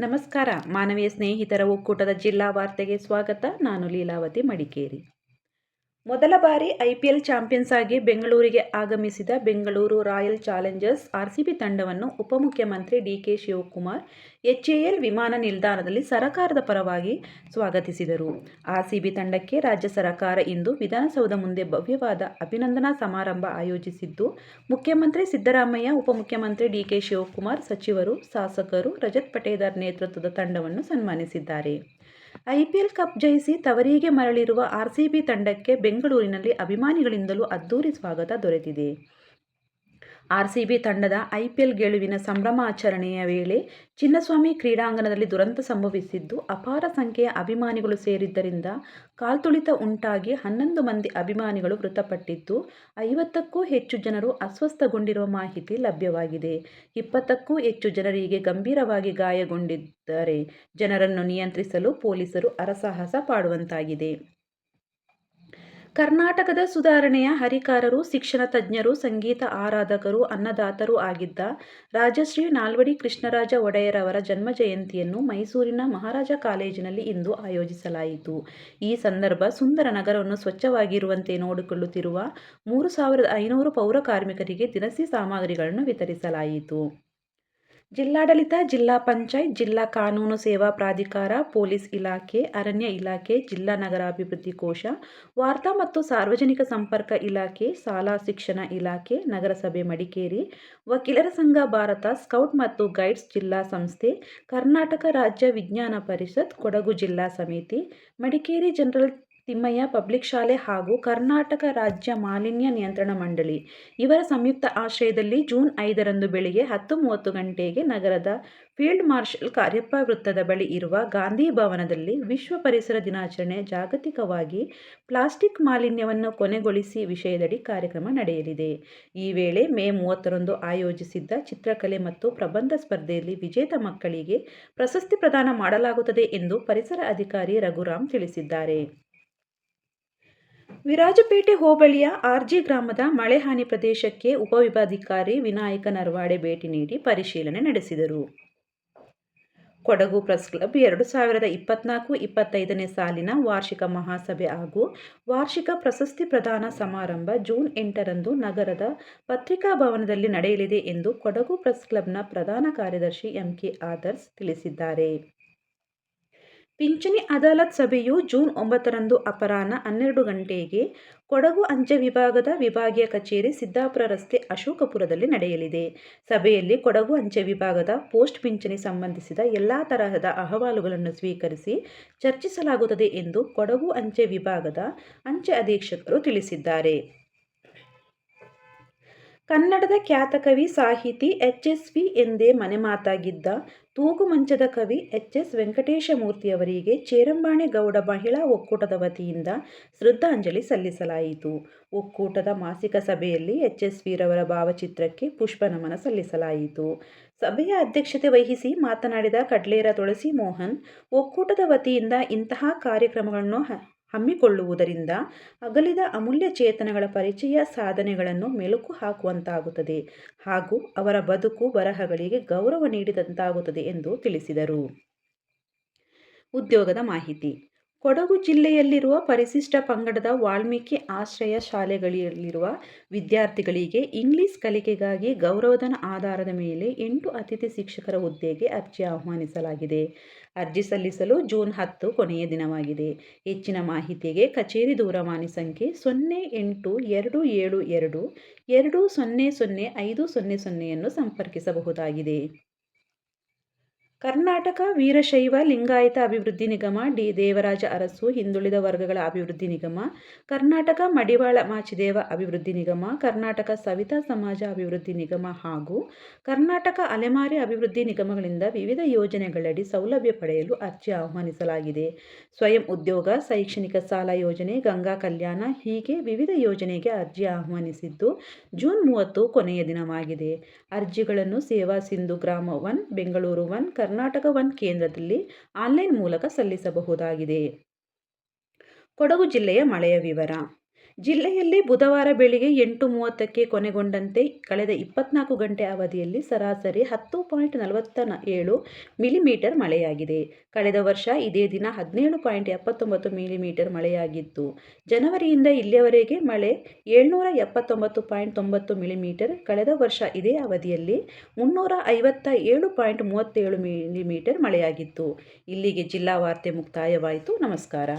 ನಮಸ್ಕಾರ. ಮಾನವೀಯ ಸ್ನೇಹಿತರ ಒಕ್ಕೂಟದ ಜಿಲ್ಲಾ ವಾರ್ತೆಗೆ ಸ್ವಾಗತ. ನಾನು ಲೀಲಾವತಿ ಮಡಿಕೇರಿ. ಮೊದಲ ಬಾರಿ ಐಪಿಎಲ್ ಚಾಂಪಿಯನ್ಸ್ ಆಗಿ ಬೆಂಗಳೂರಿಗೆ ಆಗಮಿಸಿದ ಬೆಂಗಳೂರು ರಾಯಲ್ ಚಾಲೆಂಜರ್ಸ್ ಆರ್ಸಿಬಿ ತಂಡವನ್ನು ಉಪಮುಖ್ಯಮಂತ್ರಿ ಡಿಕೆ ಶಿವಕುಮಾರ್ ಎಚ್ಎಎಲ್ ವಿಮಾನ ನಿಲ್ದಾಣದಲ್ಲಿ ಸರಕಾರದ ಪರವಾಗಿ ಸ್ವಾಗತಿಸಿದರು. ಆರ್ಸಿಬಿ ತಂಡಕ್ಕೆ ರಾಜ್ಯ ಸರ್ಕಾರ ಇಂದು ವಿಧಾನಸೌಧ ಮುಂದೆ ಭವ್ಯವಾದ ಅಭಿನಂದನಾ ಸಮಾರಂಭ ಆಯೋಜಿಸಿದ್ದು, ಮುಖ್ಯಮಂತ್ರಿ ಸಿದ್ದರಾಮಯ್ಯ, ಉಪಮುಖ್ಯಮಂತ್ರಿ ಡಿಕೆ ಶಿವಕುಮಾರ್, ಸಚಿವರು, ಶಾಸಕರು, ರಜತ್ ಪಟೇದಾರ್ ನೇತೃತ್ವದ ತಂಡವನ್ನು ಸನ್ಮಾನಿಸಿದ್ದಾರೆ. ಐಪಿಎಲ್ ಕಪ್ ಜಯಿಸಿ ತವರಿಗೆ ಮರಳಿರುವ ಆರ್ಸಿಬಿ ತಂಡಕ್ಕೆ ಬೆಂಗಳೂರಿನಲ್ಲಿ ಅಭಿಮಾನಿಗಳಿಂದಲೂ ಅದ್ದೂರಿ ಸ್ವಾಗತ ದೊರೆತಿದೆ. ಆರ್ಸಿಬಿ ತಂಡದ ಐಪಿಎಲ್ ಗೆಲುವಿನ ಸಂಭ್ರಮಾಚರಣೆಯ ವೇಳೆ ಚಿನ್ನಸ್ವಾಮಿ ಕ್ರೀಡಾಂಗಣದಲ್ಲಿ ದುರಂತ ಸಂಭವಿಸಿದ್ದು, ಅಪಾರ ಸಂಖ್ಯೆಯ ಅಭಿಮಾನಿಗಳು ಸೇರಿದ್ದರಿಂದ ಕಾಲ್ತುಳಿತ ಉಂಟಾಗಿ 11 ಮಂದಿ ಅಭಿಮಾನಿಗಳು ಮೃತಪಟ್ಟಿದ್ದು, 50ಕ್ಕೂ ಹೆಚ್ಚು ಜನರು ಅಸ್ವಸ್ಥಗೊಂಡಿರುವ ಮಾಹಿತಿ ಲಭ್ಯವಾಗಿದೆ. 20ಕ್ಕೂ ಹೆಚ್ಚು ಜನರಿಗೆ ಗಂಭೀರವಾಗಿ ಗಾಯಗೊಂಡಿದ್ದಾರೆ. ಜನರನ್ನು ನಿಯಂತ್ರಿಸಲು ಪೊಲೀಸರು ಹರಸಾಹಸ ಪಡುವಂತಾಗಿದೆ. ಕರ್ನಾಟಕದ ಸುಧಾರಣೆಯ ಹರಿಕಾರರು, ಶಿಕ್ಷಣ ತಜ್ಞರು, ಸಂಗೀತ ಆರಾಧಕರು, ಅನ್ನದಾತರೂ ಆಗಿದ್ದ ರಾಜಶ್ರೀ ನಾಲ್ವಡಿ ಕೃಷ್ಣರಾಜ ಒಡೆಯರ್ ಅವರ ಜನ್ಮಜಯಂತಿಯನ್ನು ಮೈಸೂರಿನ ಮಹಾರಾಜ ಕಾಲೇಜಿನಲ್ಲಿ ಇಂದು ಆಯೋಜಿಸಲಾಯಿತು. ಈ ಸಂದರ್ಭ ಸುಂದರ ನಗರವನ್ನು ಸ್ವಚ್ಛವಾಗಿರುವಂತೆ ನೋಡಿಕೊಳ್ಳುತ್ತಿರುವ 3,500 ಪೌರ ಕಾರ್ಮಿಕರಿಗೆ ದಿನಸಿ ಸಾಮಗ್ರಿಗಳನ್ನು ವಿತರಿಸಲಾಯಿತು. ಜಿಲ್ಲಾಡಳಿತ, ಜಿಲ್ಲಾ ಪಂಚಾಯತ್, ಜಿಲ್ಲಾ ಕಾನೂನು ಸೇವಾ ಪ್ರಾಧಿಕಾರ, ಪೊಲೀಸ್ ಇಲಾಖೆ, ಅರಣ್ಯ ಇಲಾಖೆ, ಜಿಲ್ಲಾ ನಗರಾಭಿವೃದ್ಧಿ ಕೋಶ, ವಾರ್ತಾ ಮತ್ತು ಸಾರ್ವಜನಿಕ ಸಂಪರ್ಕ ಇಲಾಖೆ, ಶಾಲಾ ಶಿಕ್ಷಣ ಇಲಾಖೆ, ನಗರಸಭೆ ಮಡಿಕೇರಿ, ವಕೀಲರ ಸಂಘ ಭಾರತ ಸ್ಕೌಟ್ ಮತ್ತು ಗೈಡ್ಸ್ ಜಿಲ್ಲಾ ಸಂಸ್ಥೆ, ಕರ್ನಾಟಕ ರಾಜ್ಯ ವಿಜ್ಞಾನ ಪರಿಷತ್, ಕೊಡಗು ಜಿಲ್ಲಾ ಸಮಿತಿ, ಮಡಿಕೇರಿ ಜನರಲ್ ತಿಮ್ಮಯ್ಯ ಪಬ್ಲಿಕ್ ಶಾಲೆ ಹಾಗೂ ಕರ್ನಾಟಕ ರಾಜ್ಯ ಮಾಲಿನ್ಯ ನಿಯಂತ್ರಣ ಮಂಡಳಿ ಇವರ ಸಂಯುಕ್ತ ಆಶ್ರಯದಲ್ಲಿ ಜೂನ್ 5ರಂದು ಬೆಳಿಗ್ಗೆ 10:30 ಗಂಟೆಗೆ ನಗರದ ಫೀಲ್ಡ್ ಮಾರ್ಷಲ್ ಕಾರ್ಯಪ್ಪ ವೃತ್ತದ ಬಳಿ ಇರುವ ಗಾಂಧಿ ಭವನದಲ್ಲಿ ವಿಶ್ವ ಪರಿಸರ ದಿನಾಚರಣೆ ಜಾಗತಿಕವಾಗಿ ಪ್ಲಾಸ್ಟಿಕ್ ಮಾಲಿನ್ಯವನ್ನು ಕೊನೆಗೊಳಿಸಿ ವಿಷಯದಡಿ ಕಾರ್ಯಕ್ರಮ ನಡೆಯಲಿದೆ. ಈ ವೇಳೆ ಮೇ 30ರಂದು ಆಯೋಜಿಸಿದ್ದ ಚಿತ್ರಕಲೆ ಮತ್ತು ಪ್ರಬಂಧ ಸ್ಪರ್ಧೆಯಲ್ಲಿ ವಿಜೇತ ಮಕ್ಕಳಿಗೆ ಪ್ರಶಸ್ತಿ ಪ್ರದಾನ ಮಾಡಲಾಗುತ್ತದೆ ಎಂದು ಪರಿಸರ ಅಧಿಕಾರಿ ರಘುರಾಮ್ ತಿಳಿಸಿದ್ದಾರೆ. ವಿರಾಜಪೇಟೆ ಹೋಬಳಿಯ ಆರ್ಜಿ ಗ್ರಾಮದ ಮಳೆ ಹಾನಿ ಪ್ರದೇಶಕ್ಕೆ ಉಪವಿಭಾಗಾಧಿಕಾರಿ ವಿನಾಯಕ ನರ್ವಾಡೆ ಭೇಟಿ ನೀಡಿ ಪರಿಶೀಲನೆ ನಡೆಸಿದರು. ಕೊಡಗು ಪ್ರೆಸ್ ಕ್ಲಬ್ 2024-25ನೇ ಸಾಲಿನ ವಾರ್ಷಿಕ ಮಹಾಸಭೆ ಹಾಗೂ ವಾರ್ಷಿಕ ಪ್ರಶಸ್ತಿ ಪ್ರದಾನ ಸಮಾರಂಭ ಜೂನ್ 8ರಂದು ನಗರದ ಪತ್ರಿಕಾ ಭವನದಲ್ಲಿ ನಡೆಯಲಿದೆ ಎಂದು ಕೊಡಗು ಪ್ರೆಸ್ ಕ್ಲಬ್ನ ಪ್ರಧಾನ ಕಾರ್ಯದರ್ಶಿ ಎಂಕೆ ಆದರ್ಶ್ ತಿಳಿಸಿದ್ದಾರೆ. ಪಿಂಚಣಿ ಅದಾಲತ್ ಸಭೆಯು ಜೂನ್ 9ರಂದು ಅಪರಾಹ್ನ 12 ಗಂಟೆಗೆ ಕೊಡಗು ಅಂಚೆ ವಿಭಾಗದ ವಿಭಾಗೀಯ ಕಚೇರಿ, ಸಿದ್ದಾಪುರ ರಸ್ತೆ, ಅಶೋಕಪುರದಲ್ಲಿ ನಡೆಯಲಿದೆ. ಸಭೆಯಲ್ಲಿ ಕೊಡಗು ಅಂಚೆ ವಿಭಾಗದ ಪೋಸ್ಟ್ ಪಿಂಚಣಿ ಸಂಬಂಧಿಸಿದ ಎಲ್ಲಾ ತರಹದ ಅಹವಾಲುಗಳನ್ನು ಸ್ವೀಕರಿಸಿ ಚರ್ಚಿಸಲಾಗುತ್ತದೆ ಎಂದು ಕೊಡಗು ಅಂಚೆ ವಿಭಾಗದ ಅಂಚೆ ಅಧೀಕ್ಷಕರು ತಿಳಿಸಿದ್ದಾರೆ. ಕನ್ನಡದ ಖ್ಯಾತ ಕವಿ, ಸಾಹಿತಿ ಎಚ್.ಎಸ್.ವಿ ಎಂದೇ ಮನೆಮಾತಾಗಿದ್ದ ತೂಗುಮಂಚದ ಕವಿ ಎಚ್.ಎಸ್. ವೆಂಕಟೇಶಮೂರ್ತಿಯವರಿಗೆ ಚೇರಂಬಾಣೆ ಗೌಡ ಮಹಿಳಾ ಒಕ್ಕೂಟದ ವತಿಯಿಂದ ಶ್ರದ್ಧಾಂಜಲಿ ಸಲ್ಲಿಸಲಾಯಿತು. ಒಕ್ಕೂಟದ ಮಾಸಿಕ ಸಭೆಯಲ್ಲಿ ಎಚ್.ಎಸ್.ವಿರವರ ಭಾವಚಿತ್ರಕ್ಕೆ ಪುಷ್ಪನಮನ ಸಲ್ಲಿಸಲಾಯಿತು. ಸಭೆಯ ಅಧ್ಯಕ್ಷತೆ ವಹಿಸಿ ಮಾತನಾಡಿದ ಕಡ್ಲೇರ ತುಳಸಿ ಮೋಹನ್, ಒಕ್ಕೂಟದ ವತಿಯಿಂದ ಇಂತಹ ಕಾರ್ಯಕ್ರಮಗಳನ್ನು ಹಮ್ಮಿಕೊಳ್ಳುವುದರಿಂದ ಅಗಲಿದ ಅಮೂಲ್ಯ ಚೇತನಗಳ ಪರಿಚಯ, ಸಾಧನೆಗಳನ್ನು ಮೆಲುಕು ಹಾಕುವಂತಾಗುತ್ತದೆ ಹಾಗೂ ಅವರ ಬದುಕು ಬರಹಗಳಿಗೆ ಗೌರವ ನೀಡಿದಂತಾಗುತ್ತದೆ ಎಂದು ತಿಳಿಸಿದರು. ಉದ್ಯೋಗದ ಮಾಹಿತಿ. ಕೊಡಗು ಜಿಲ್ಲೆಯಲ್ಲಿರುವ ಪರಿಶಿಷ್ಟ ಪಂಗಡದ ವಾಲ್ಮೀಕಿ ಆಶ್ರಯ ಶಾಲೆಗಳಲ್ಲಿರುವ ವಿದ್ಯಾರ್ಥಿಗಳಿಗೆ ಇಂಗ್ಲಿಷ್ ಕಲಿಕೆಗಾಗಿ ಗೌರವಧನ ಆಧಾರದ ಮೇಲೆ 8 ಅತಿಥಿ ಶಿಕ್ಷಕರ ಹುದ್ದೆಗೆ ಅರ್ಜಿ ಆಹ್ವಾನಿಸಲಾಗಿದೆ. ಅರ್ಜಿ ಸಲ್ಲಿಸಲು ಜೂನ್ 10 ಕೊನೆಯ ದಿನವಾಗಿದೆ. ಹೆಚ್ಚಿನ ಮಾಹಿತಿಗೆ ಕಚೇರಿ ದೂರವಾಣಿ ಸಂಖ್ಯೆ 082722000500 ಸಂಪರ್ಕಿಸಬಹುದಾಗಿದೆ. ಕರ್ನಾಟಕ ವೀರಶೈವ ಲಿಂಗಾಯತ ಅಭಿವೃದ್ಧಿ ನಿಗಮ, ಡಿ. ದೇವರಾಜ ಅರಸು ಹಿಂದುಳಿದ ವರ್ಗಗಳ ಅಭಿವೃದ್ಧಿ ನಿಗಮ, ಕರ್ನಾಟಕ ಮಡಿವಾಳ ಮಾಚಿದೇವ ಅಭಿವೃದ್ಧಿ ನಿಗಮ, ಕರ್ನಾಟಕ ಸವಿತಾ ಸಮಾಜ ಅಭಿವೃದ್ಧಿ ನಿಗಮ ಹಾಗೂ ಕರ್ನಾಟಕ ಅಲೆಮಾರಿ ಅಭಿವೃದ್ಧಿ ನಿಗಮಗಳಿಂದ ವಿವಿಧ ಯೋಜನೆಗಳಡಿ ಸೌಲಭ್ಯ ಪಡೆಯಲು ಅರ್ಜಿ ಆಹ್ವಾನಿಸಲಾಗಿದೆ. ಸ್ವಯಂ ಉದ್ಯೋಗ, ಶೈಕ್ಷಣಿಕ ಸಾಲ ಯೋಜನೆ, ಗಂಗಾ ಕಲ್ಯಾಣ ಹೀಗೆ ವಿವಿಧ ಯೋಜನೆಗೆ ಅರ್ಜಿ ಆಹ್ವಾನಿಸಿದ್ದು ಜೂನ್ 30 ಕೊನೆಯ ದಿನವಾಗಿದೆ. ಅರ್ಜಿಗಳನ್ನು ಸೇವಾ ಸಿಂಧು ಗ್ರಾಮ 1, ಬೆಂಗಳೂರು 1, ಕರ್ನಾಟಕ 1 ಕೇಂದ್ರದಲ್ಲಿ ಆನ್ಲೈನ್ ಮೂಲಕ ಸಲ್ಲಿಸಬಹುದಾಗಿದೆ. ಕೊಡಗು ಜಿಲ್ಲೆಯ ಮಳೆಯ ವಿವರ. ಜಿಲ್ಲೆಯಲ್ಲಿ ಬುಧವಾರ ಬೆಳಿಗ್ಗೆ 8:30ಕ್ಕೆ ಕೊನೆಗೊಂಡಂತೆ ಕಳೆದ 24 ಗಂಟೆ ಅವಧಿಯಲ್ಲಿ ಸರಾಸರಿ 10.47 ಮಿಲಿಮೀಟರ್ ಮಳೆಯಾಗಿದೆ. ಕಳೆದ ವರ್ಷ ಇದೇ ದಿನ 17.79 ಮಿಲಿಮೀಟರ್ ಮಳೆಯಾಗಿತ್ತು. ಜನವರಿಯಿಂದ ಇಲ್ಲಿಯವರೆಗೆ ಮಳೆ 779.90 ಮಿಲಿಮೀಟರ್, ಕಳೆದ ವರ್ಷ ಇದೇ ಅವಧಿಯಲ್ಲಿ 357.37 ಮಿಲಿಮೀಟರ್ ಮಳೆಯಾಗಿತ್ತು. ಇಲ್ಲಿಗೆ ಜಿಲ್ಲಾ ವಾರ್ತೆ ಮುಕ್ತಾಯವಾಯಿತು. ನಮಸ್ಕಾರ.